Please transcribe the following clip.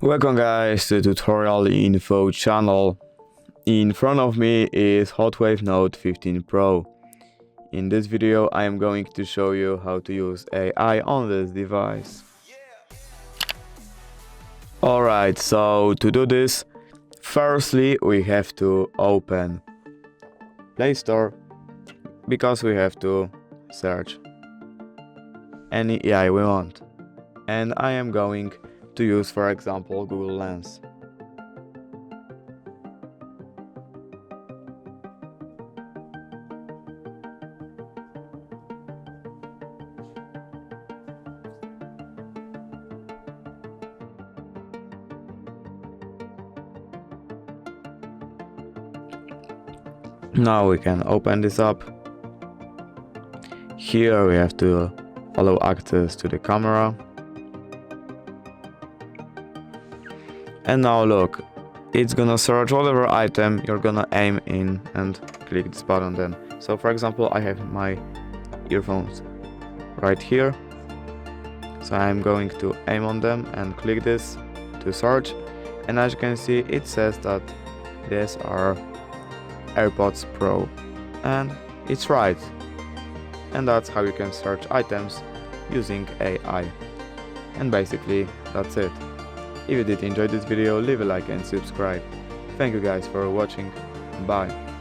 Welcome guys to the tutorial info channel. In front of me is HOTWAV Note 15 Pro. In this video I am going to show you how to use AI on this device. Alright, so to do this, firstly we have to open Play Store because we have to search any AI we want. And I am going to use, for example, Google Lens. Now we can open this up. Here we have to allow access to the camera. And now look, it's gonna search whatever item you're gonna aim in and click this button then. So for example, I have my earphones right here. So I'm going to aim on them and click this to search. And as you can see, it says that these are AirPods Pro. And it's right. And that's how you can search items using AI. And basically, that's it. If you did enjoy this video, leave a like and subscribe. Thank you guys for watching. Bye.